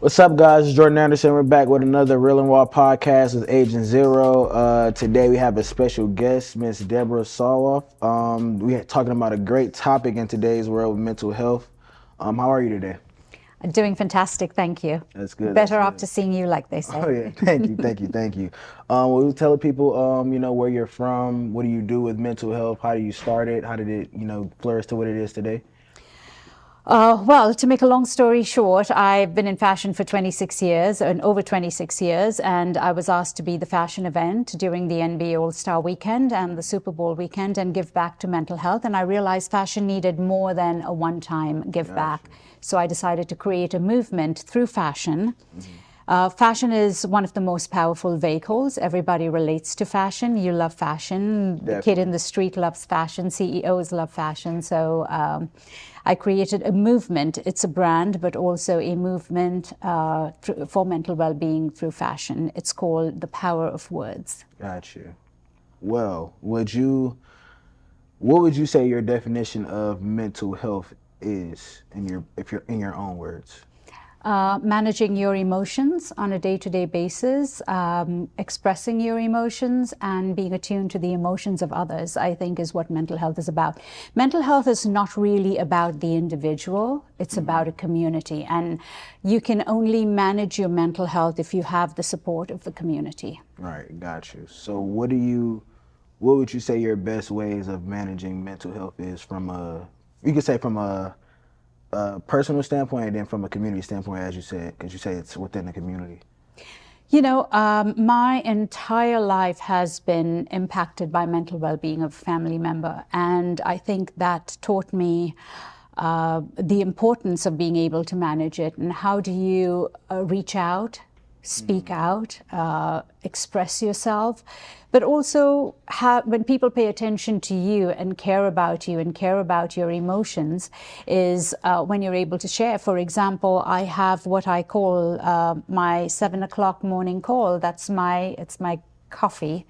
What's up, guys? It's Jordan Anderson. We're back with another Real and Raw podcast with Agent Zero. Today we have a special guest, Miss Deborah Sawaf. We are talking about a great topic in today's world, mental health. How are you today? Doing fantastic, thank you. That's good. Better after seeing you, like they say. Oh yeah, thank you. We'll tell people, where you're from. What do you do with mental health? How do you start it? How did it, flourish to what it is today? Well, to make a long story short, I've been in fashion for 26 years, and over 26 years, and I was asked to be the fashion event during the NBA All-Star weekend and the Super Bowl weekend and give back to mental health. And I realized fashion needed more than a one-time give back. So I decided to create a movement through fashion. Fashion is one of the most powerful vehicles. Everybody relates to fashion. You love fashion. The kid in the street loves fashion. CEOs love fashion. So I created a movement. It's a brand, but also a movement for mental well-being through fashion. It's called The Power of Words. Got you. Well, what would you say your definition of mental health is if you're in your own words? Managing your emotions on a day-to-day basis, expressing your emotions and being attuned to the emotions of others, I think is what mental health is about. Mental health is not really about the individual, it's about a community. And you can only manage your mental health if you have the support of the community. Right, got you. So what would you say your best ways of managing mental health is from a personal standpoint and then from a community standpoint, as you said, because you say it's within the community? You know, my entire life has been impacted by mental well-being of a family member. And I think that taught me the importance of being able to manage it. And how do you reach out, speak out, express yourself, but also when people pay attention to you and care about your emotions is when you're able to share. For example, I have what I call my 7 o'clock morning call. It's my coffee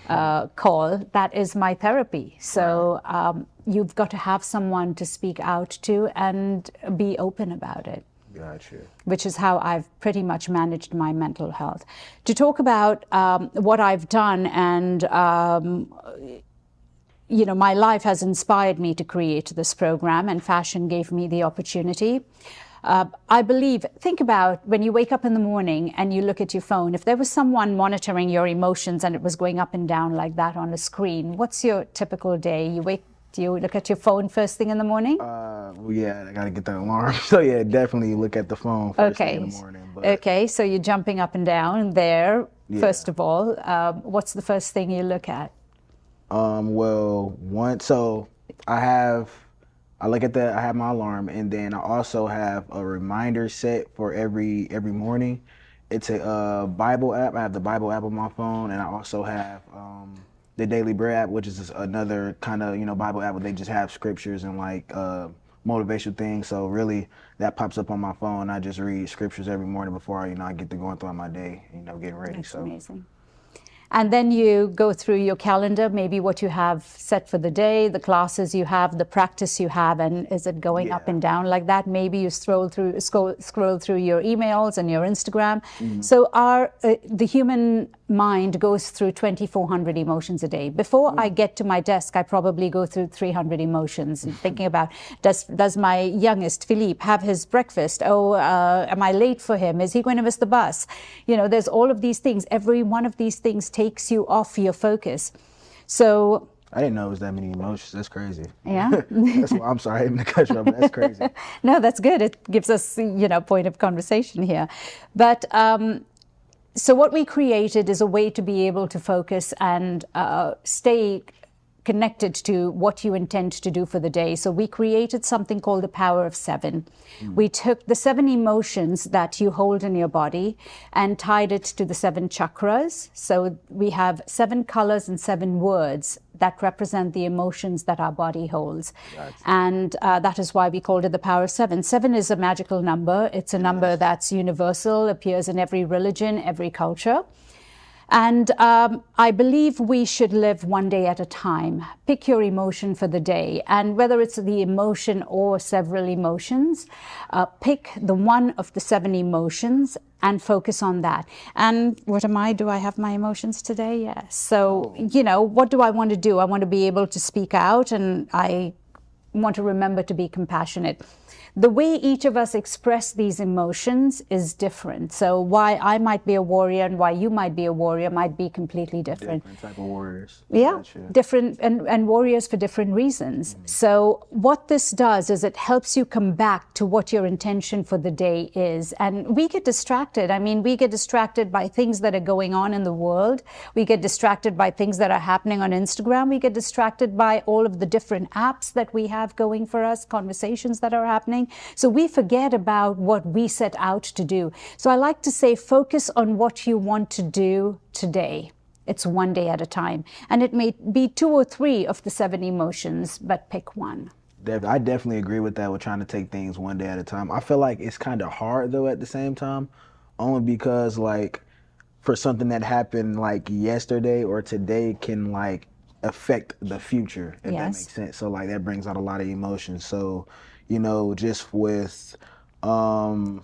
call. That is my therapy. So you've got to have someone to speak out to and be open about it. Gotcha. Which is how I've pretty much managed my mental health. To talk about what I've done and, my life has inspired me to create this program, and fashion gave me the opportunity. I believe, think about when you wake up in the morning and you look at your phone, if there was someone monitoring your emotions and it was going up and down like that on a screen, what's your typical day? Do you look at your phone first thing in the morning? Yeah, I got to get that alarm. So yeah, definitely look at the phone first thing in the morning. But... Okay, so you're jumping up and down there, first of all. What's the first thing you look at? So I look at I have my alarm, and then I also have a reminder set for every morning. It's a Bible app. I have the Bible app on my phone, and I also have the Daily Bread app, which is another kind of, Bible app where they just have scriptures and motivational things. So really that pops up on my phone. I just read scriptures every morning before I get to going throughout my day, getting ready. That's amazing. And then you go through your calendar, maybe what you have set for the day, the classes you have, the practice you have, and is it going up and down like that? Maybe you scroll through your emails and your Instagram. So the human mind goes through 2,400 emotions a day. Before I get to my desk, I probably go through 300 emotions, thinking about, does my youngest, Philippe, have his breakfast? Oh, am I late for him? Is he going to miss the bus? There's all of these things. Every one of these things takes you off your focus. So I didn't know it was that many emotions. That's crazy. Yeah. I'm sorry, I didn't cut you off, but that's crazy. No, that's good. It gives us, point of conversation here. But so what we created is a way to be able to focus and stay connected to what you intend to do for the day. So we created something called the Power of 7. We took the 7 emotions that you hold in your body and tied it to the 7 chakras. So we have 7 colors and 7 words that represent the emotions that our body holds. Gotcha. And that is why we called it the Power of 7. 7 is a magical number. It's a number that's universal, appears in every religion, every culture. And I believe we should live one day at a time. Pick your emotion for the day. And whether it's the emotion or several emotions, pick the one of the 7 emotions and focus on that. And what am I? Do I have my emotions today? Yes. So, you know, what do I want to do? I want to be able to speak out, and I want to remember to be compassionate. The way each of us express these emotions is different. So why I might be a warrior and why you might be a warrior might be completely different. Different type of warriors. Yeah, Gotcha. different and warriors for different reasons. So what this does is it helps you come back to what your intention for the day is. And we get distracted. I mean, we get distracted by things that are going on in the world. We get distracted by things that are happening on Instagram. We get distracted by all of the different apps that we have going for us, conversations that are happening. So we forget about what we set out to do. So I like to say, focus on what you want to do today. It's one day at a time. And it may be 2 or 3 of the 7 emotions, but pick one. I definitely agree with that, with trying to take things one day at a time. I feel like it's kind of hard though at the same time, only because like for something that happened like yesterday or today can like affect the future, if that makes sense. So like that brings out a lot of emotions. So, you know, just with for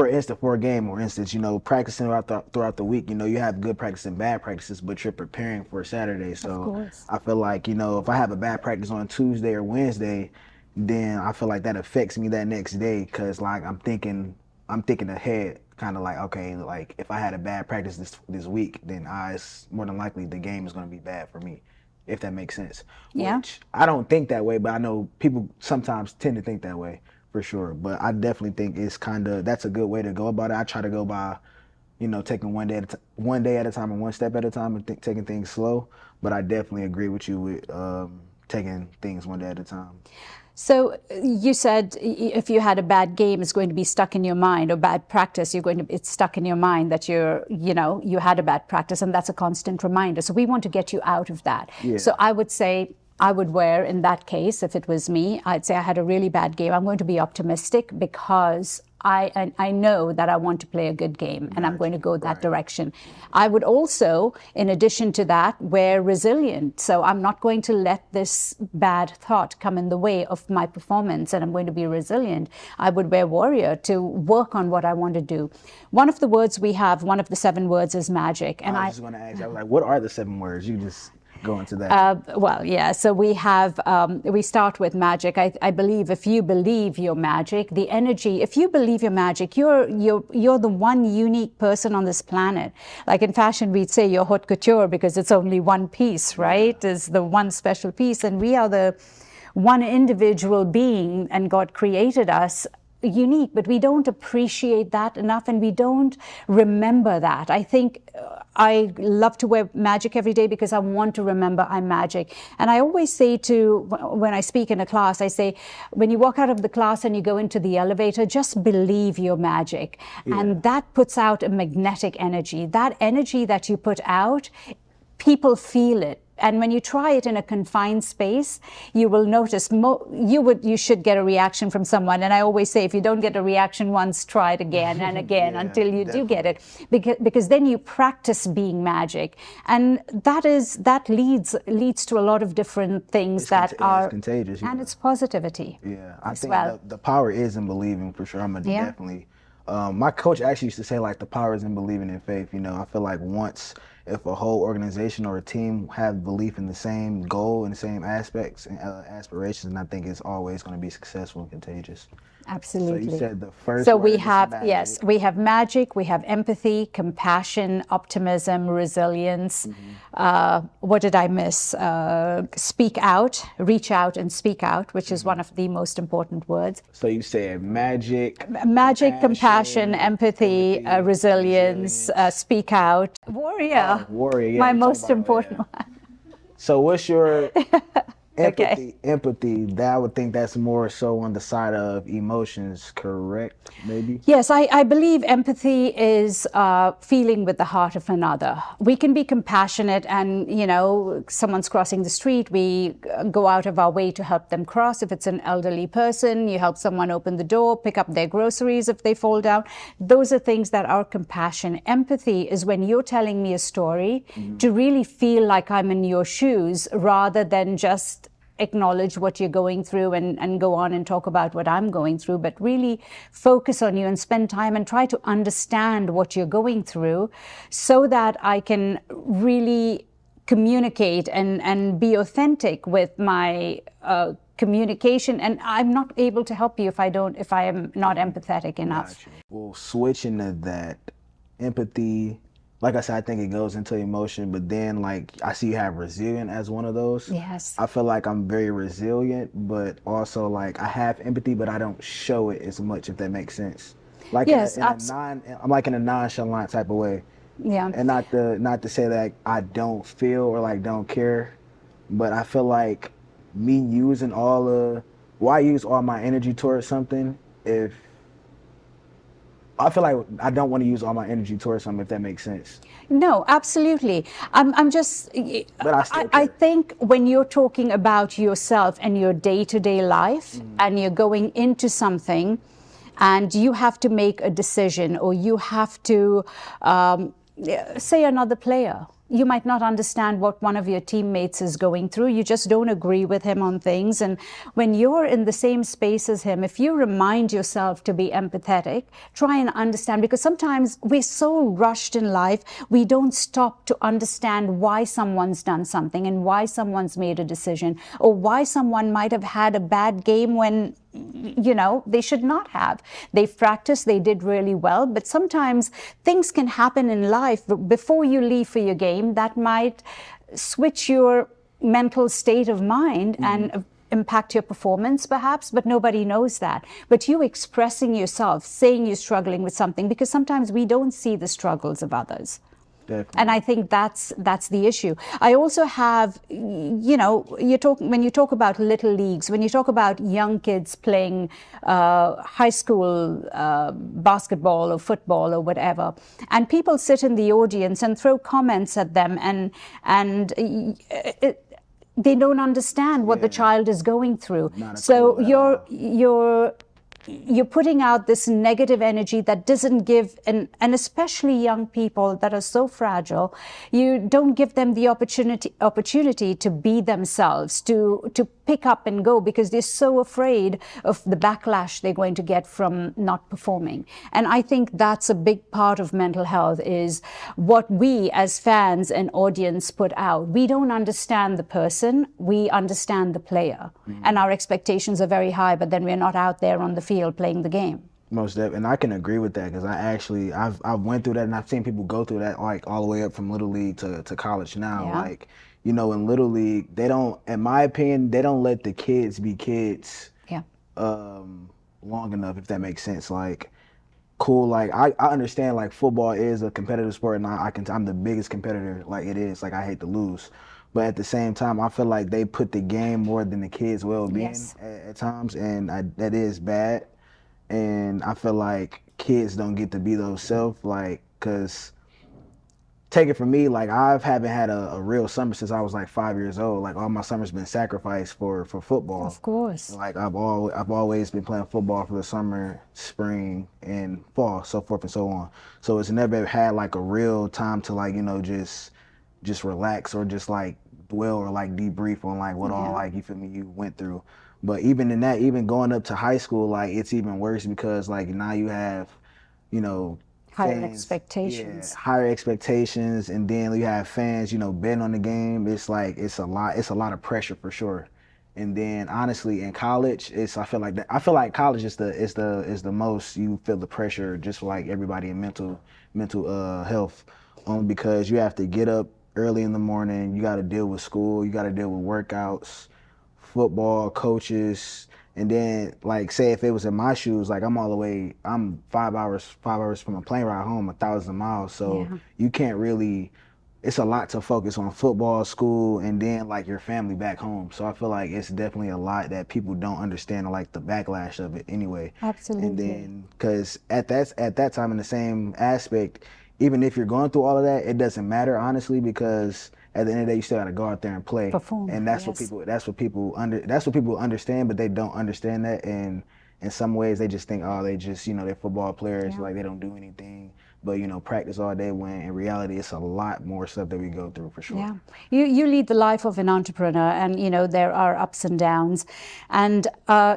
instance, for a game, for instance, you know, practicing throughout the week, you know, you have good practice and bad practices, but you're preparing for Saturday. So I feel like, you know, if I have a bad practice on Tuesday or Wednesday, then I feel like that affects me that next day, because like I'm thinking ahead, kind of like, okay, like if I had a bad practice this week, then it's more than likely the game is going to be bad for me, if that makes sense. Yeah. Which I don't think that way, but I know people sometimes tend to think that way. For sure, but I definitely think it's that's a good way to go about it. I try to go by, you know, taking one day at a time and one step at a time, and taking things slow. But I definitely agree with you with taking things one day at a time. So you said if you had a bad game, it's going to be stuck in your mind, or bad practice, it's stuck in your mind that you had a bad practice, and that's a constant reminder. So we want to get you out of that. Yeah. So I would say, I would wear, in that case, if it was me, I'd say I had a really bad game. I'm going to be optimistic because I know that I want to play a good game, and I'm going to go that direction. I would also, in addition to that, wear resilient. So I'm not going to let this bad thought come in the way of my performance, and I'm going to be resilient. I would wear warrior to work on what I want to do. One of the words we have, one of the 7 words, is magic. And I was just going to ask, I was like, what are the 7 words? You just go into that. Well, yeah. So we have, we start with magic. I believe if you believe your magic, the energy, if you believe your magic, you're the one unique person on this planet. Like in fashion, we'd say you're haute couture because it's only one piece, right? It's the one special piece. And we are the one individual being, and God created us unique, but we don't appreciate that enough, and we don't remember that. I think I love to wear magic every day because I want to remember I'm magic. And I always say when I speak in a class, I say, when you walk out of the class and you go into the elevator, just believe you're magic. Yeah. And that puts out a magnetic energy. That energy that you put out, people feel it. And when you try it in a confined space, you will notice you should get a reaction from someone. And I always say, if you don't get a reaction once, try it again and again until you do get it, because then you practice being magic, and that leads to a lot of different things that are contagious, and it's positivity. Yeah, I think the power is in believing, for sure. I'm gonna definitely. My coach actually used to say, like, the power is in believing in faith. You know, I feel like if a whole organization or a team have belief in the same goal and the same aspects and aspirations, and I think it's always going to be successful and contagious. Absolutely. So you said the first. So we have we have magic, we have empathy, compassion, optimism, resilience. Mm-hmm. What did I miss? Speak out, reach out, and speak out, which is one of the most important words. So you said magic, compassion, empathy, resilience, speak out, warrior. Warrior. Yeah, my most important one. So what's your Okay. Empathy, that I would think that's more so on the side of emotions, correct? Maybe. Yes, I believe empathy is feeling with the heart of another. We can be compassionate, and someone's crossing the street, we go out of our way to help them cross. If it's an elderly person, you help someone open the door, pick up their groceries if they fall down. Those are things that are compassion. Empathy is when you're telling me a story to really feel like I'm in your shoes rather than just acknowledge what you're going through and go on and talk about what I'm going through, but really focus on you and spend time and try to understand what you're going through so that I can really communicate and be authentic with my communication. And I'm not able to help you if I am not empathetic enough. Gotcha. Well, switching to that, empathy, like I said, I think it goes into emotion, but then like I see you have resilient as one of those. Yes. I feel like I'm very resilient, but also like I have empathy, but I don't show it as much, if that makes sense. Like Yes, I'm like in a nonchalant type of way. yeah. And not to say that I don't feel or like don't care, but I feel like me using I use all my energy towards something if I feel like I don't want to use all my energy towards something, if that makes sense. No, absolutely. I'm just, But I still I care. think when you're talking about yourself and your day-to-day life and you're going into something and you have to make a decision or you have to, say another player. You might not understand what one of your teammates is going through. You just don't agree with him on things. And when you're in the same space as him, if you remind yourself to be empathetic, try and understand, because sometimes we're so rushed in life, we don't stop to understand why someone's done something and why someone's made a decision or why someone might have had a bad game when they should not have. They've practiced, they did really well, but sometimes things can happen in life before you leave for your game that might switch your mental state of mind and impact your performance perhaps, but nobody knows that. But you expressing yourself, saying you're struggling with something, because sometimes we don't see the struggles of others. Definitely. And I think that's the issue. I also have, when you talk about little leagues, when you talk about young kids playing high school basketball or football or whatever, and people sit in the audience and throw comments at them, and they don't understand what the child is going through. So you're putting out this negative energy that doesn't give, and especially young people that are so fragile, you don't give them the opportunity to be themselves, to pick up and go, because they're so afraid of the backlash they're going to get from not performing. And I think that's a big part of mental health, is what we as fans and audience put out. We don't understand the person, we understand the player. And our expectations are very high, but then we're not out there on the field playing the game. Most definitely, and I can agree with that because I've went through that, and I've seen people go through that, like all the way up from little league to college now. Yeah. Like, in little league, they don't, in my opinion, they don't let the kids be kids Yeah. long enough, if that makes sense. Like, cool, like I understand like football is a competitive sport, and I'm the biggest competitor, like it is, like I hate to lose. But at the same time, I feel like they put the game more than the kids' well-being Yes. at times, and that is bad. And I feel like kids don't get to be those self, like, cause take it from me, like I haven't had a real summer since I was like 5 years old. Like all my summers been sacrificed for football. Of course. Like I've always been playing football for the summer, spring, and fall, so forth and so on. So it's never had like a real time to like just relax or just like dwell or like debrief on like what all like you went through. But even in that, even going up to high school, like it's even worse because like now you have, Higher fans, expectations. higher expectations, and then you have fans, betting on the game. It's like it's a lot of pressure for sure. And then honestly, in college, I feel like college is the most you feel the pressure, just like everybody in mental health, because you have to get up early in the morning. You got to deal with school. You got to deal with workouts, football, coaches. And then, like, say if it was in my shoes, like I'm 5 hours from a plane ride home, 1,000 miles. So you can't really, it's a lot to focus on football, school, and then like your family back home. So I feel like it's definitely a lot that people don't understand, like the backlash of it anyway. And Absolutely. then because at that time in the same aspect, even if you're going through all of that, it doesn't matter honestly because at the end of the day you still got to go out there and play. Perform, And yes. that's what people understand, but they don't understand that. And in some ways they just think, oh, they just, they're football players, Yeah. like they don't do anything. But practice all day when in reality it's a lot more stuff that we go through for sure. Yeah, you lead the life of an entrepreneur, and there are ups and downs, and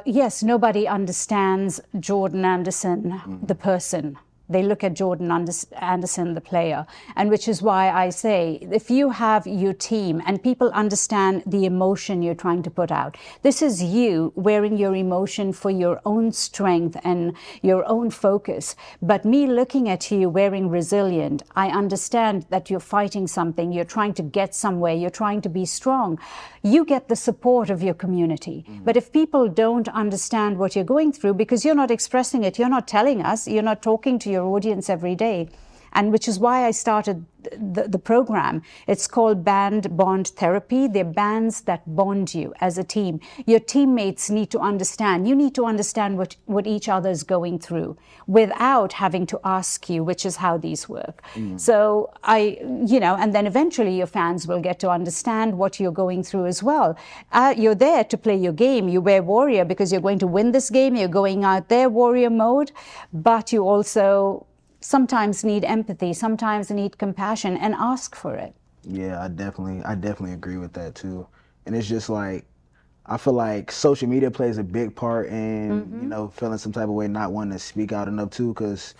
yes, nobody understands Jordan Anderson, the person. They look at Jordan Anderson, the player, and which is why I say, if you have your team and people understand the emotion you're trying to put out, this is you wearing your emotion for your own strength and your own focus. But me looking at you wearing resilient, I understand that you're fighting something, you're trying to get somewhere, you're trying to be strong. You get the support of your community. But if people don't understand what you're going through because you're not expressing it, you're not telling us, you're not talking to your audience every day, and which is why I started the program. It's called Band Bond Therapy. They're bands that bond you as a team. Your teammates need to understand. You need to understand what each other is going through without having to ask you, which is how these work. So and then eventually your fans will get to understand what you're going through as well. You're there to play your game. You wear warrior because you're going to win this game. You're going out there warrior mode, but you also sometimes need empathy, sometimes need compassion, and ask for it. Yeah, I definitely agree with that too. And it's just like I feel like social media plays a big part in, feeling some type of way, not wanting to speak out enough too, because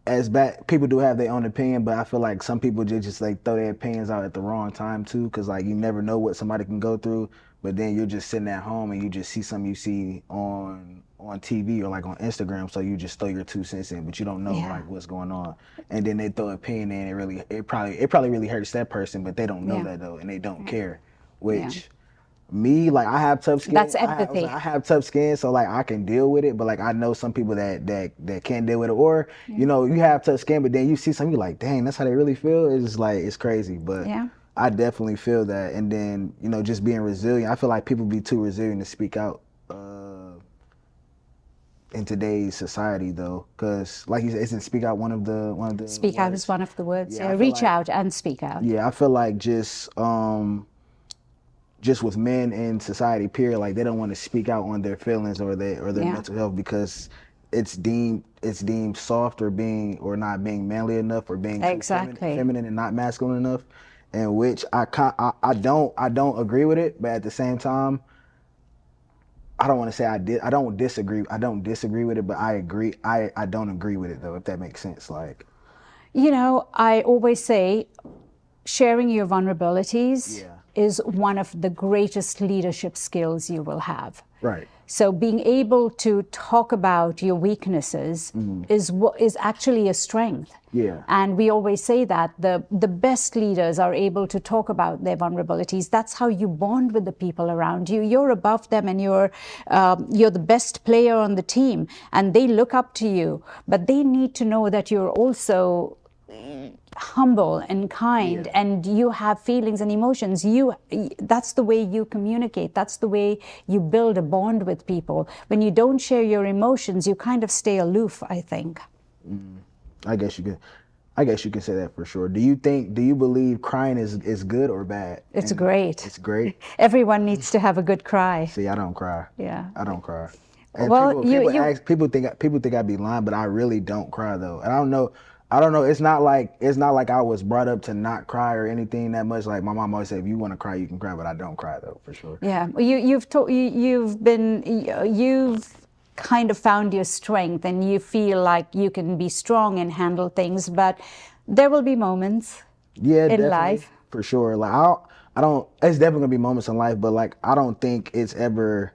as bad people do have their own opinion, but I feel like some people just like throw their opinions out at the wrong time too, because like you never know what somebody can go through. But then you're just sitting at home and you just see something you see on TV or like on Instagram, so you just throw your 2 cents in, but you don't know Yeah. like what's going on. And then they throw an opinion in, it probably really hurts that person, but they don't know Yeah. that though, and they don't Yeah. care. Yeah. Which me, like I have tough skin. That's empathy. I have tough skin, so like I can deal with it. But like I know some people that can't deal with it, or you have tough skin, but then you see something, you like, dang, that's how they really feel. It's just like it's crazy, but Yeah. I definitely feel that. And then just being resilient. I feel like people be too resilient to speak out in today's society, though, because like you said, isn't speak out one of the Speak out is words? one of the words. Yeah, Yeah. I feel Reach like out and speak out. I feel like just with men in society, period, like they don't want to speak out on their feelings or their Yeah. mental health because it's deemed soft or not being manly enough or being too Exactly. feminine and not masculine enough, and which I don't agree with it, but at the same time, I don't want to say I don't disagree with it, but I agree I don't agree with it though, if that makes sense. Like I always say sharing your vulnerabilities yeah, is one of the greatest leadership skills you will have. right, So being able to talk about your weaknesses is actually a strength. yeah, And we always say that the best leaders are able to talk about their vulnerabilities. That's how you bond with the people around you. You're above them, and you're the best player on the team, and they look up to you. But they need to know that you're also humble and kind, yeah. and you have feelings and emotions. That's the way you communicate. That's the way you build a bond with people. When you don't share your emotions, you kind of stay aloof, I think. I guess you could. I guess you can say that for sure. Do you believe crying is good or bad? It's And great. it's great. Everyone needs to have a good cry. See, I don't cry. Yeah. I don't cry. And Well, people think I'd be lying, but I really don't cry though. And I don't know. I don't know. It's not like I was brought up to not cry or anything that much. Like my mom always said, if you want to cry, you can cry, but I don't cry though, for sure. Yeah, well, you've kind of found your strength, and you feel like you can be strong and handle things, but there will be moments Yeah, in definitely, life. for sure. Like I don't. It's definitely gonna be moments in life, but like I don't think it's ever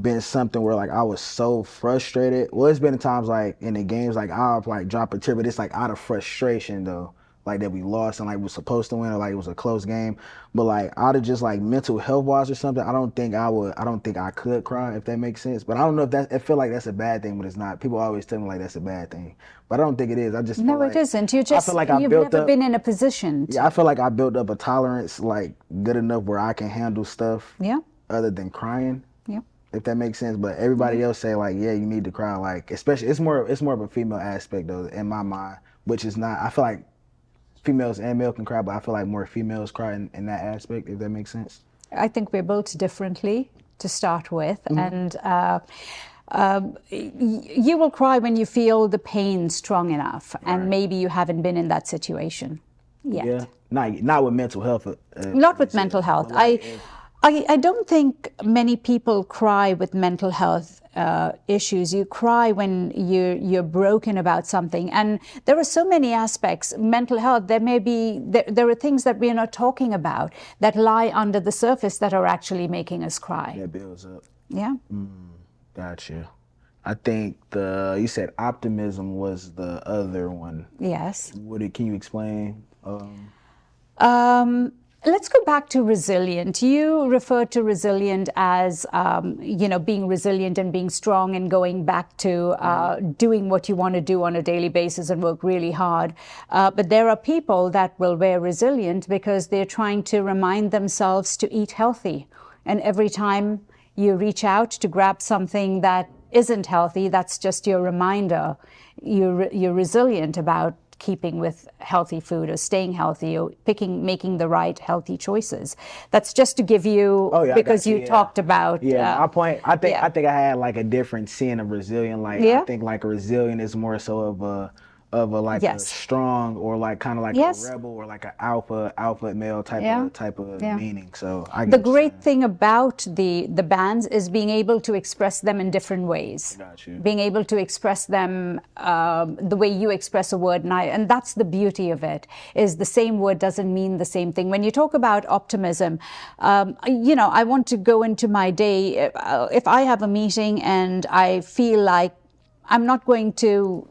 been something where like I was so frustrated. Well, it's been times like in the games like I'll like drop a tear, but it's like out of frustration though. like that we lost and like was supposed to win or like it was a close game. But like out of just like mental health wise or something, I don't think I could cry if that makes sense. But I don't know if that I feel like that's a bad thing, but it's not. People always tell me like that's a bad thing. But I don't think it is. I just feel No, it like isn't. I feel like I You've built never up been in a position yeah, I to. feel like I built up a tolerance like good enough where I can handle stuff Yeah, other than crying, yeah. if that makes sense. But Yeah. everybody else say like, yeah, you need to cry. Like, especially it's more of a female aspect though in my mind, which is not. I feel like females and male can cry, but I feel like more females cry in that aspect, if that makes sense. I think we're built differently to start with, and you will cry when you feel the pain strong enough, and Right. maybe you haven't been in that situation Yeah. yet. Not with mental health, Not per with se, mental health. but like if I don't think many people cry with mental health issues. You cry when you're broken about something, and there are so many aspects. Mental health. There are things that we are not talking about that lie under the surface that are actually making us cry. that builds up. Yeah. Gotcha. I think the you said optimism was the other one. Yes. Can you explain? Let's go back to resilient. You referred to resilient as, being resilient and being strong and going back to doing what you want to do on a daily basis and work really hard. But there are people that will wear resilient because they're trying to remind themselves to eat healthy. And every time you reach out to grab something that isn't healthy, that's just your reminder. You're resilient about keeping with healthy food or staying healthy or making the right healthy choices. That's just to give you, Oh yeah, I because got you. you Yeah, talked about, yeah. My point. yeah, I think I had like a different seeing of resilient. Like I yeah, think like a resilient is more so of a like a yes, strong or like kind of like a yes, rebel or like an alpha male yeah, type of yeah. meaning. So I get The what you're great saying. thing about the bands is being able to express them in different ways, Got you. being able to express them the way you express a word, and that's the beauty of it. Is the same word doesn't mean the same thing. When you talk about optimism, I want to go into my day. If I have a meeting and I feel like I'm not going to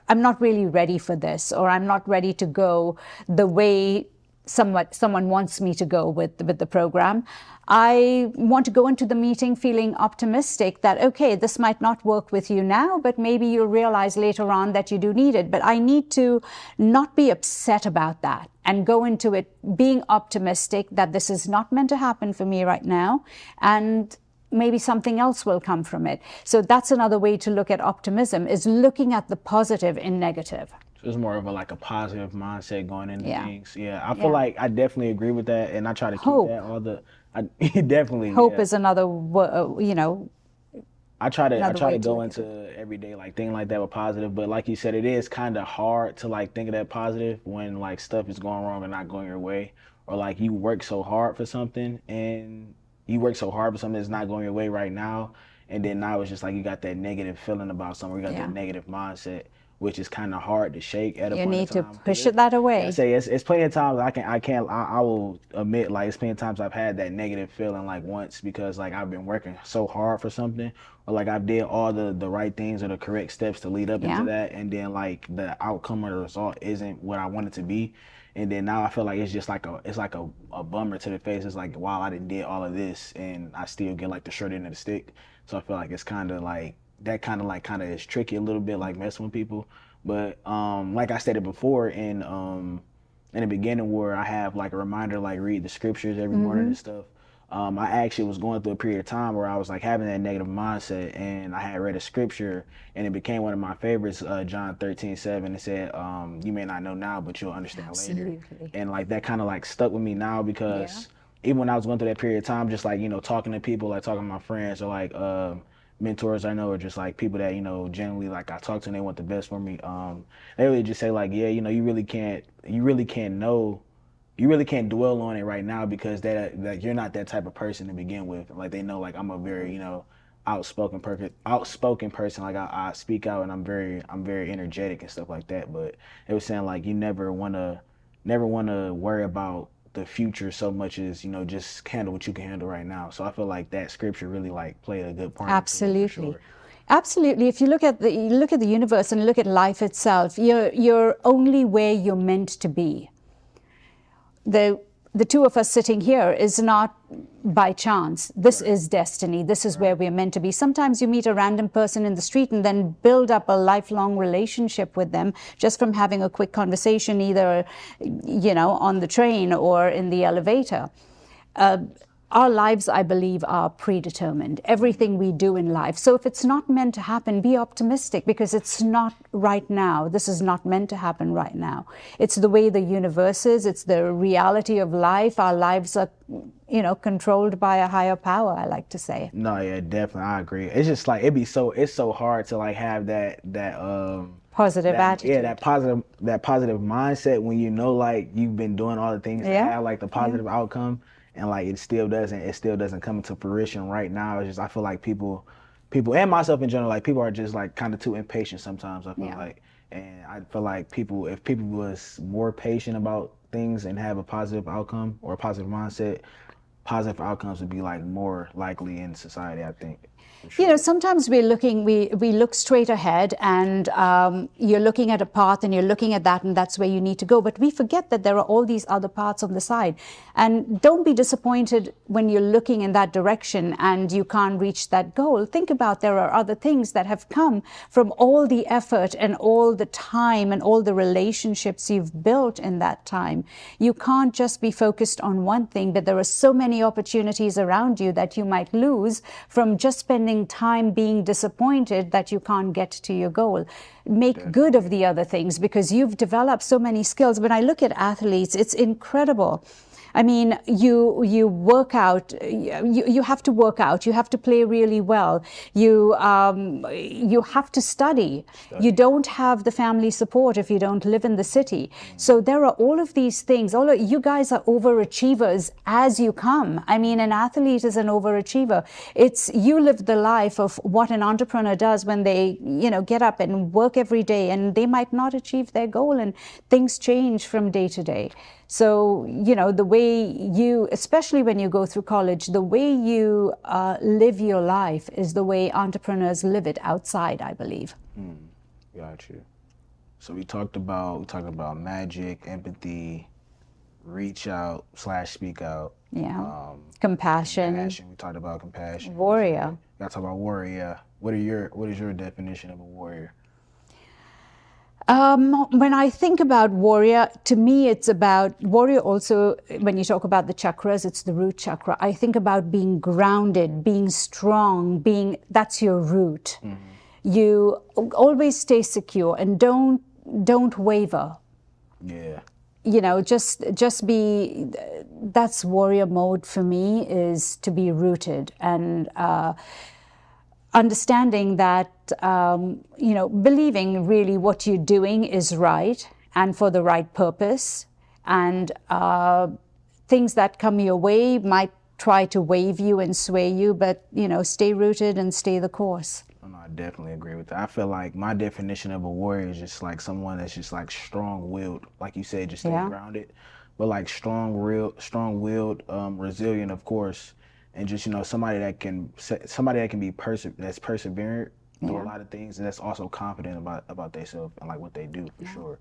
I'm not really ready for this, or I'm not ready to go the way someone wants me to go with the program. I want to go into the meeting feeling optimistic that, okay, this might not work with you now, but maybe you'll realize later on that you do need it. But I need to not be upset about that and go into it being optimistic that this is not meant to happen for me right now. And maybe something else will come from it. So that's another way to look at optimism, is looking at the positive in negative. So it's more of a like a positive mindset going into Yeah. things. Yeah, I feel Yeah. like I definitely agree with that, and I try to keep Hope. that all the. I definitely Hope yeah. is another, I another try way to to go look at into it. everyday like thing like that with positive, but like you said, it is kind of hard to like think of that positive when like stuff is going wrong and not going your way, or like you work so hard for something and you work so hard for something that's not going your way right now, and then now it's just like you got that negative feeling about something, you got that Yeah. negative mindset, which is kind of hard to shake at a You point in need to time. Cause push it that yeah, I away. say it's plenty of times I will admit like it's plenty of times I've had that negative feeling like once because like I've been working so hard for something or like I did all the right things or the correct steps to lead up into Yeah. that, and then like the outcome or the result isn't what I want it to be, and then now I feel like it's just like a bummer to the face. It's like wow, I didn't did all of this and I still get like the short end of the stick. So I feel like it's kind of like that kind of is tricky a little bit, like messing with people. But like I stated before in the beginning, where I have like a reminder, like read the scriptures every morning and stuff. I actually was going through a period of time where I was like having that negative mindset, and I had read a scripture, and it became one of my favorites, John 13:7. It said, "You may not know now, but you'll understand later." Absolutely. And like that kind of like stuck with me now Yeah. because even when I was going through that period of time, just like talking to people, like talking to my friends or like mentors I know, or just like people that generally like I talk to and they want the best for me. They really just say like, yeah, you really can't dwell on it right now because that like you're not that type of person to begin with. Like they know like I'm a very outspoken person. Like I speak out and I'm very energetic and stuff like that. But they were saying like you never wanna worry about the future so much as just handle what you can handle right now. So I feel like that scripture really like played a good part into it for Absolutely. sure. Absolutely. If you look at the universe and look at life itself, you're only where you're meant to be. The two of us sitting here is not by chance. This Right. is destiny. This is where Right. we're meant to be. Sometimes you meet a random person in the street and then build up a lifelong relationship with them just from having a quick conversation, either, on the train or in the elevator. Our lives, I believe, are predetermined. Everything we do in life. So if it's not meant to happen, be optimistic, because it's not right now. This is not meant to happen right now. It's the way the universe is. It's the reality of life. Our lives are, controlled by a higher power, I like to say. No, yeah, definitely, I agree. It's just like it's so hard to like have Positive yeah, attitude. that positive mindset when you know like you've been doing all the things to Yeah. have like the positive outcome, and like it still doesn't come into fruition right now. It's just I feel like people and myself in general, like people are just like kind of too impatient sometimes, I feel Yeah. like. And I feel like if people was more patient about things and have a positive outcome or a positive mindset, positive outcomes would be like more likely in society, I think. For sure. Sometimes we look straight ahead, and you're looking at a path and you're looking at that, and that's where you need to go. But we forget that there are all these other paths on the side. And don't be disappointed when you're looking in that direction and you can't reach that goal. Think about there are other things that have come from all the effort and all the time and all the relationships you've built in that time. You can't just be focused on one thing, but there are so many opportunities around you that you might lose from just spending time being disappointed that you can't get to your goal. Make good of the other things, because you've developed so many skills. When I look at athletes, it's incredible. I mean, you work out. You have to work out. You have to play really well. You have to study. You don't have the family support if you don't live in the city. So there are all of these things. All of you guys are overachievers as you come. I mean, an athlete is an overachiever. It's you live the life of what an entrepreneur does when they get up and work every day, and they might not achieve their goal, and things change from day to day. So, the way you, especially when you go through college, the way you live your life is the way entrepreneurs live it outside, I believe. Got you. So we talked about magic, empathy, reach out / speak out. Yeah. Compassion. We talked about compassion. Warrior. We got to talk about warrior. What is your definition of a warrior? When I think about warrior, to me, it's about warrior. Also, when you talk about the chakras, it's the root chakra. I think about being grounded, being strong, that's your root. Mm-hmm. You always stay secure and don't waver. Yeah. Just be, that's warrior mode for me, is to be rooted and, understanding that, believing really what you're doing is right and for the right purpose. And things that come your way might try to wave you and sway you, but, stay rooted and stay the course. No, I definitely agree with that. I feel like my definition of a warrior is just like someone that's just like strong-willed, like you said, just stay grounded, but like strong-willed, resilient, of course. And just somebody that can be that's perseverant through a lot of things, and that's also confident about themselves and like what they do for sure.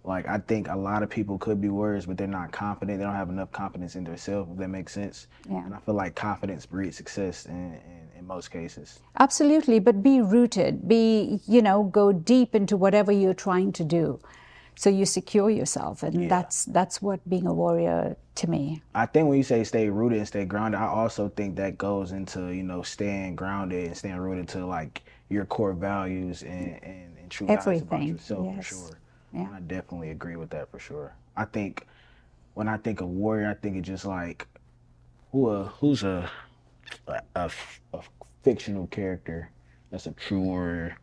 Like I think a lot of people could be warriors, but they're not confident. They don't have enough confidence in themselves, if that makes sense. Yeah. And I feel like confidence breeds success in most cases. Absolutely, but be rooted. Go deep into whatever you're trying to do. So you secure yourself, and that's what being a warrior to me. I think when you say stay rooted and stay grounded, I also think that goes into staying grounded and staying rooted to like your core values and true values about yourself. For sure. Yeah. And I definitely agree with that for sure. I think when I think of warrior, I think it's just like who's a fictional character that's a true warrior.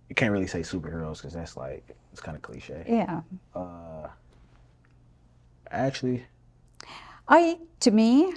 You can't really say superheroes because that's like, it's kind of cliche. Yeah. Actually, to me,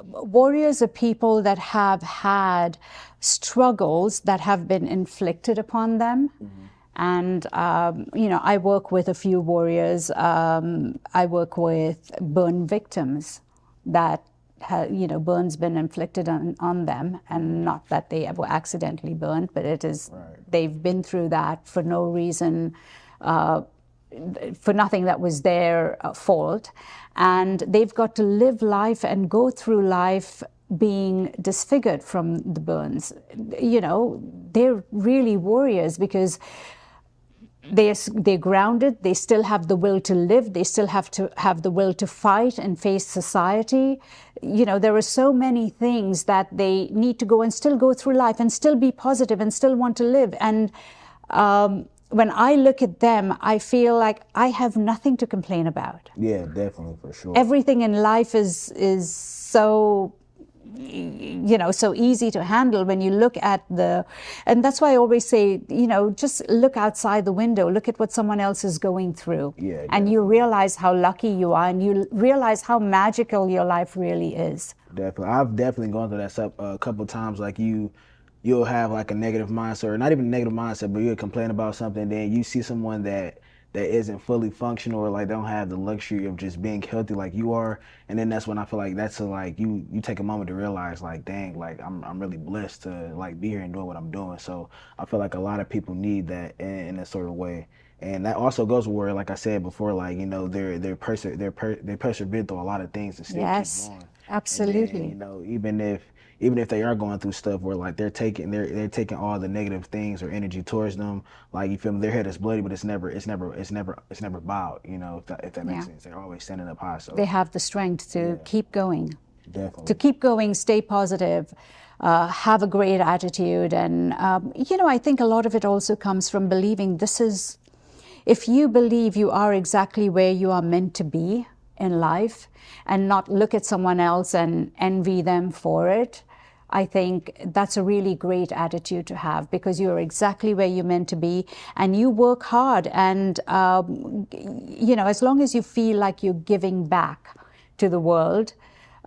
warriors are people that have had struggles that have been inflicted upon them. Mm-hmm. And, I work with a few warriors. I work with burn victims that burns been inflicted on them, and not that they were accidentally burned, but it is they've been through that for no reason, for nothing that was their fault, and they've got to live life and go through life being disfigured from the burns. They're really warriors, because they're grounded, they still have the will to live, they still have to have the will to fight and face society. There are so many things that they need to go and still go through life and still be positive and still want to live. And when I look at them, I feel like I have nothing to complain about. Yeah, definitely, for sure. Everything in life is so so easy to handle when you look at and that's why I always say, just look outside the window, look at what someone else is going through. Yeah, and you realize how lucky you are, and you realize how magical your life really is. Definitely. I've definitely gone through that stuff a couple of times. Like you'll have like a negative mindset, or not even a negative mindset, but you'll complain about something, then you see someone that isn't fully functional, or like don't have the luxury of just being healthy like you are, and then that's when I feel like you take a moment to realize, like, dang, like I'm really blessed to like be here and doing what I'm doing. So I feel like a lot of people need that in a sort of way, and that also goes where, like I said before, like they persevere through a lot of things and still keep going. Absolutely. And then, even if they are going through stuff where like they're taking all the negative things or energy towards them, like, you feel me, their head is bloody, but it's never bowed, if that makes sense. They're always standing up high. So they have the strength to keep going. Definitely. To keep going, stay positive, have a great attitude. And, I think a lot of it also comes from believing if you believe you are exactly where you are meant to be in life, and not look at someone else and envy them for it, I think that's a really great attitude to have, because you're exactly where you're meant to be, and you work hard. And, as long as you feel like you're giving back to the world,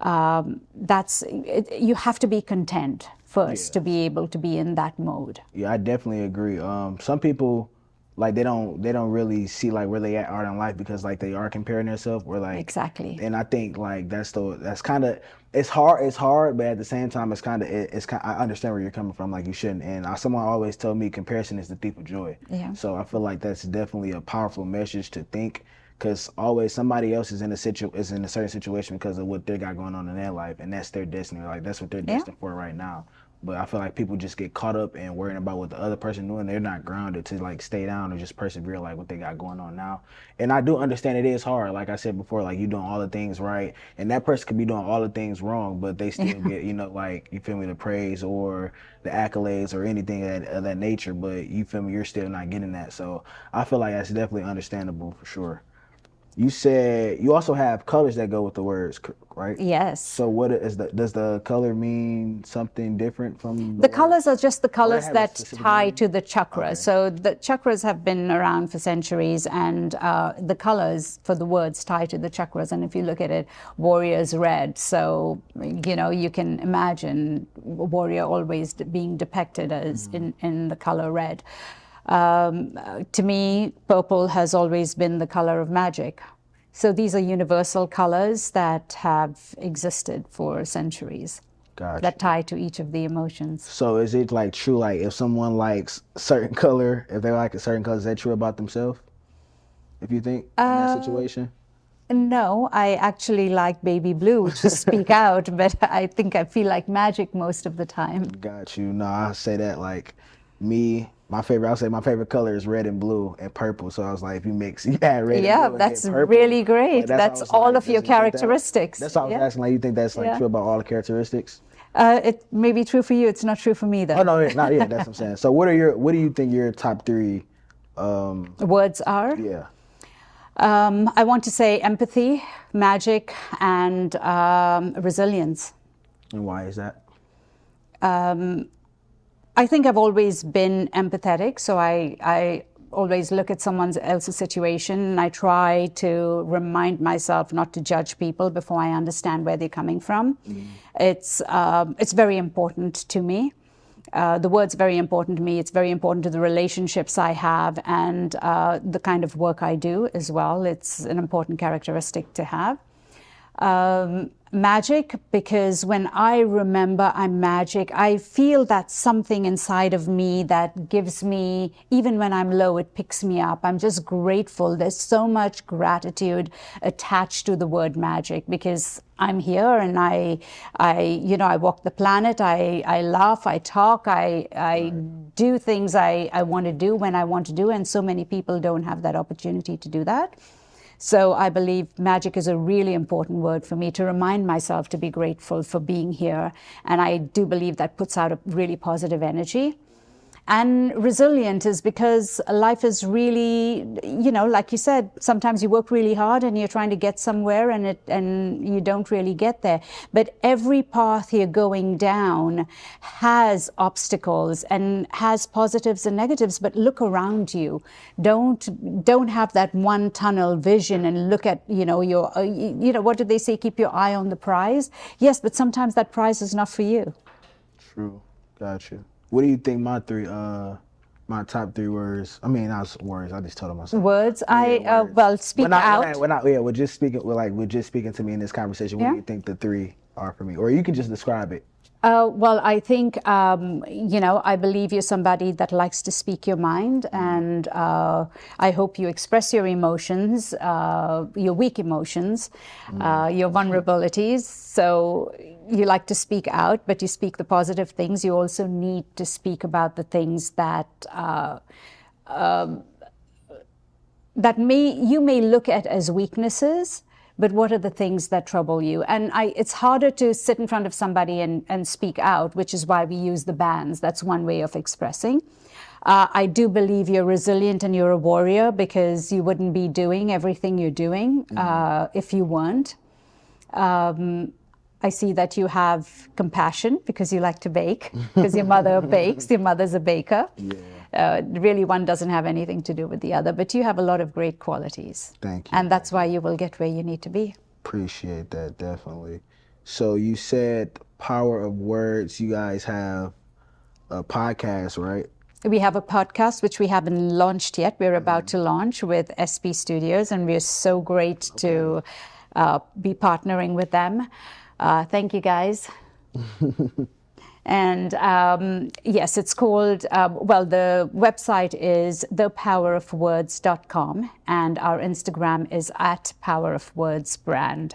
you have to be content first to be able to be in that mode. Yeah, I definitely agree. Some people, like, they don't really see like where they are in life, because like they are comparing themselves, or like, exactly. And I think like that's kind of, it's hard, but at the same time I understand where you're coming from. Like, you shouldn't. And someone always told me comparison is the thief of joy. Yeah. So I feel like that's definitely a powerful message to think, because always somebody else is in a certain situation because of what they got going on in their life, and that's their destiny. Like, that's what they're destined for right now. But I feel like people just get caught up in worrying about what the other person doing. They're not grounded to like stay down or just persevere like what they got going on now. And I do understand it is hard. Like I said before, like, you doing all the things right, and that person could be doing all the things wrong, but they still get, like, you feel me, the praise or the accolades or anything of that nature. But you feel me, you're still not getting that. So I feel like that's definitely understandable for sure. You said you also have colors that go with the words, right? Yes. So what does the color mean something different from the colors? Are just the colors that tie meaning to the chakras. Okay. So the chakras have been around for centuries, and the colors for the words tie to the chakras. And if you look at it, warrior's red. So, you can imagine a warrior always being depicted as in the color red. To me, purple has always been the color of magic. So these are universal colors that have existed for centuries. Gotcha. That tie to each of the emotions. So is it like true, like if someone likes a certain color, if they like a certain color, is that true about themselves? If you think in that situation? No, I actually like baby blue to speak out, but I think I feel like magic most of the time. Got you. No, I say that like me. I'll say my favorite color is red and blue and purple. So I was like, if you mix, red and blue. Yeah, that's purple, really great. like, that's all of your characteristics. That's all I was asking. Like, you think that's like true about all the characteristics? It may be true for you. It's not true for me, though. Oh no, not yet. That's what I'm saying. So what do you think your top three words are? Yeah. I want to say empathy, magic, and resilience. And why is that? I think I've always been empathetic, so I always look at someone else's situation, and I try to remind myself not to judge people before I understand where they're coming from. It's very important to me. The word's very important to me. It's very important to the relationships I have, and the kind of work I do as well. It's an important characteristic to have. Magic, because when I remember I'm magic, I feel that something inside of me that gives me, even when I'm low, it picks me up. I'm just grateful. There's so much gratitude attached to the word magic, because I'm here and I walk the planet. I laugh, I talk, I do things I want to do when I want to do, and so many people don't have that opportunity to do that. So I believe magic is a really important word for me to remind myself to be grateful for being here. And I do believe that puts out a really positive energy. And resilient is because life is really, like you said, sometimes you work really hard and you're trying to get somewhere and you don't really get there. But every path you're going down has obstacles and has positives and negatives, but look around you. Don't have that one tunnel vision and look at, what do they say? Keep your eye on the prize. Yes, but sometimes that prize is not for you. True. Gotcha. What do you think my top three words? I mean, not words. I just told them myself. Words. Yeah, words. Well, speak out. We're just speaking to me in this conversation. What do you think the three are for me? Or you can just describe it. Well, I think, I believe you're somebody that likes to speak your mind, and I hope you express your emotions, your weak emotions, your vulnerabilities. So you like to speak out, but you speak the positive things. You also need to speak about the things that you may look at as weaknesses, but what are the things that trouble you? And it's harder to sit in front of somebody and speak out, which is why we use the bands. That's one way of expressing. I do believe you're resilient and you're a warrior, because you wouldn't be doing everything you're doing if you weren't. I see that you have compassion because you like to bake, because your mother bakes, your mother's a baker. Yeah. Really, one doesn't have anything to do with the other, but you have a lot of great qualities. Thank you. And that's why you will get where you need to be. Appreciate that, definitely. So you said Power of Words. You guys have a podcast, right? We have a podcast, which we haven't launched yet. We're about to launch with SP Studios, and we're so great to be partnering with them. Thank you, guys. And yes, it's called, the website is thepowerofwords.com, and our Instagram is @powerofwordsbrand.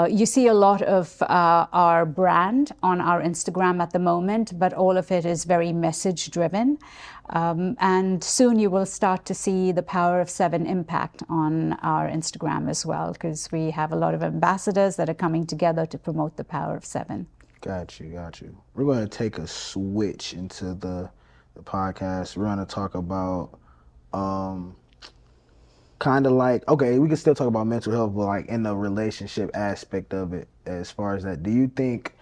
You see a lot of our brand on our Instagram at the moment, but all of it is very message driven. And soon you will start to see the Power of Seven impact on our Instagram as well, because we have a lot of ambassadors that are coming together to promote the Power of Seven. Got you. We're going to take a switch into the podcast. We're going to talk about kind of like, okay, we can still talk about mental health, but like in the relationship aspect of it, as far as that, do you think,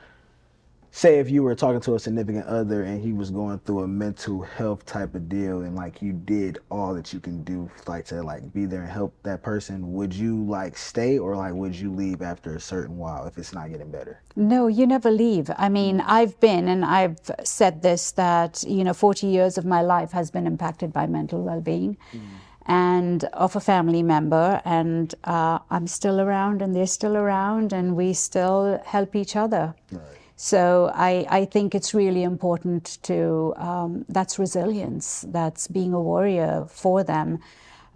say if you were talking to a significant other and he was going through a mental health type of deal, and like you did all that you can do like to like be there and help that person, would you like stay, or like would you leave after a certain while if it's not getting better? No, you never leave. I mean, I've said this, that 40 years of my life has been impacted by mental well-being and of a family member, and I'm still around and they're still around, and we still help each other. Right. So I think it's really important to, that's resilience, that's being a warrior for them.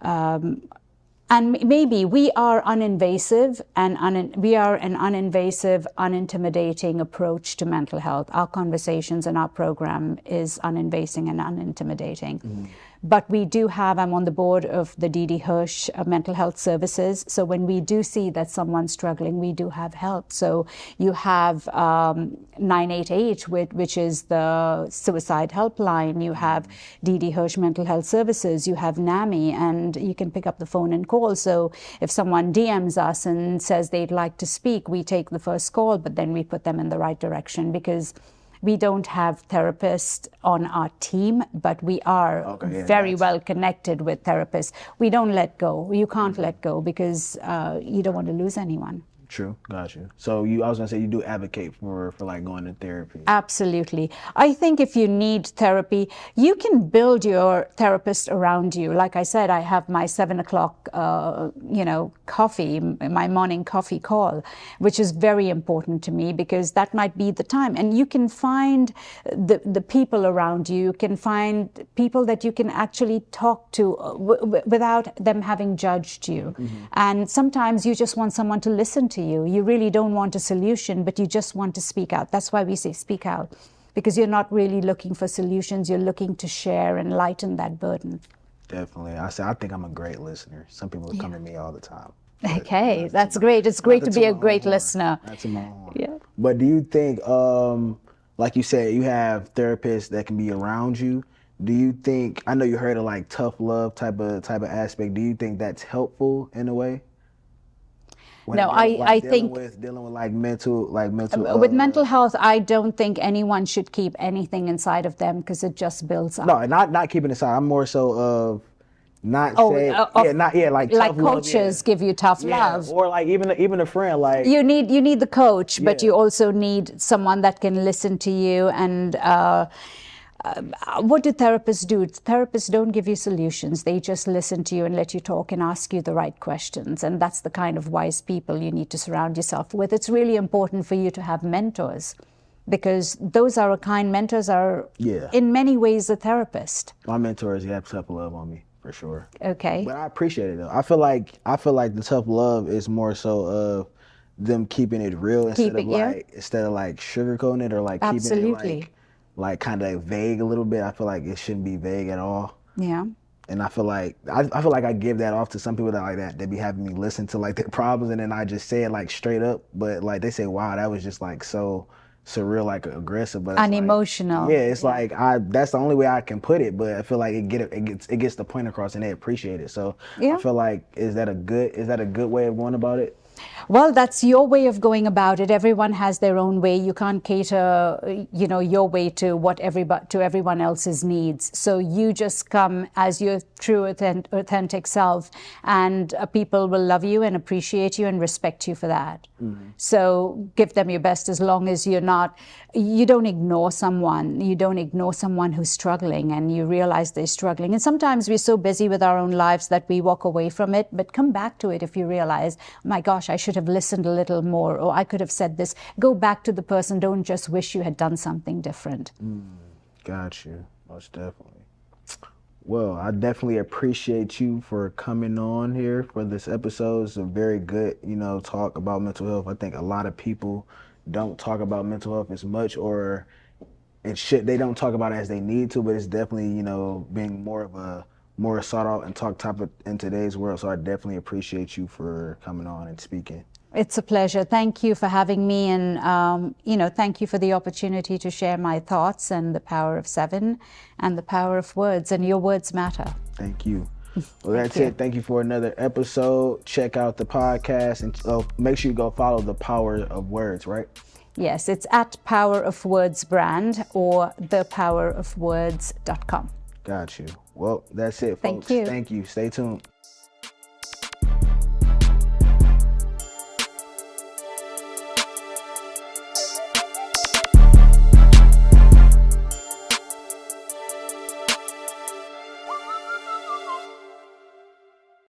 And maybe we are uninvasive, and we are an uninvasive, unintimidating approach to mental health. Our conversations and our program is uninvasive and unintimidating. Mm-hmm. But we do have, I'm on the board of the D.D. Hirsch Mental Health Services. So when we do see that someone's struggling, we do have help. So you have 988, which is the suicide helpline. You have D.D. Hirsch Mental Health Services. You have NAMI, and you can pick up the phone and call. So if someone DMs us and says they'd like to speak, we take the first call, but then we put them in the right direction, because we don't have therapists on our team, but we are very well connected with therapists. We don't let go. You can't let go, because you don't want to lose anyone. True. Got you. So I was gonna say you do advocate for like going to therapy. Absolutely. I think if you need therapy, you can build your therapist around you. Like I said, I have my 7 o'clock, coffee, my morning coffee call, which is very important to me because that might be the time. And you can find the people around you. You can find people that you can actually talk to without them having judged you. And sometimes you just want someone to listen to you. You really don't want a solution, but you just want to speak out. That's why we say speak out, because you're not really looking for solutions. You're looking to share and lighten that burden. Definitely. I think I'm a great listener. Some people come to me all the time. Okay, that's great. It's great to be a great listener. That's my own. Yeah. But do you think, like you said, you have therapists that can be around you? Do you think? I know you heard of like tough love type of aspect. Do you think that's helpful in a way? No, I think dealing with like mental with mental health, I don't think anyone should keep anything inside of them because it just builds up. No, not keeping it aside. I'm more so of not saying like tough coaches love, give you tough love, or like even a friend. Like you need the coach, but you also need someone that can listen to you. And what do therapists do? Therapists don't give you solutions. They just listen to you and let you talk and ask you the right questions. And that's the kind of wise people you need to surround yourself with. It's really important for you to have mentors, because those are mentors are in many ways a therapist. My mentors have tough love on me for sure. Okay. But I appreciate it though. I feel like the tough love is more so of them keeping it real instead of like sugarcoating it or like keeping it like kind of vague a little bit. I feel like it shouldn't be vague at all. Yeah. And I feel like I give that off to some people that be having me listen to like their problems, and then I just say it like straight up. But like they say, wow, that was just like so surreal, like aggressive, but and emotional. Yeah, it's like that's the only way I can put it. But I feel like it gets the point across, and they appreciate it. So I feel like is that a good way of going about it? Well, that's your way of going about it. Everyone has their own way. You can't cater, your way to everyone else's needs. So you just come as your true, authentic self, and people will love you and appreciate you and respect you for that. Mm-hmm. So give them your best, as long as you don't ignore someone. You don't ignore someone who's struggling, and you realize they're struggling. And sometimes we're so busy with our own lives that we walk away from it, but come back to it if you realize, oh my gosh, I should have listened a little more, or I could have said this. Go back to the person. Don't just wish you had done something different. Got you. Most definitely. Well, I definitely appreciate you for coming on here for this episode. It's a very good, talk about mental health. I think a lot of people don't talk about mental health as much, or they don't talk about it as they need to, but it's definitely, being more sought out and talked topic in today's world. So I definitely appreciate you for coming on and speaking. It's a pleasure. Thank you for having me, and thank you for the opportunity to share my thoughts and the power of 7 and the power of words, and your words matter. Thank you. Well, that's it. Thank you for another episode. Check out the podcast, and make sure you go follow the Power of Words, right? Yes, it's at Power of Words brand or thepowerofwords.com. Got you. Well, that's it, folks. Thank you. Thank you. Stay tuned.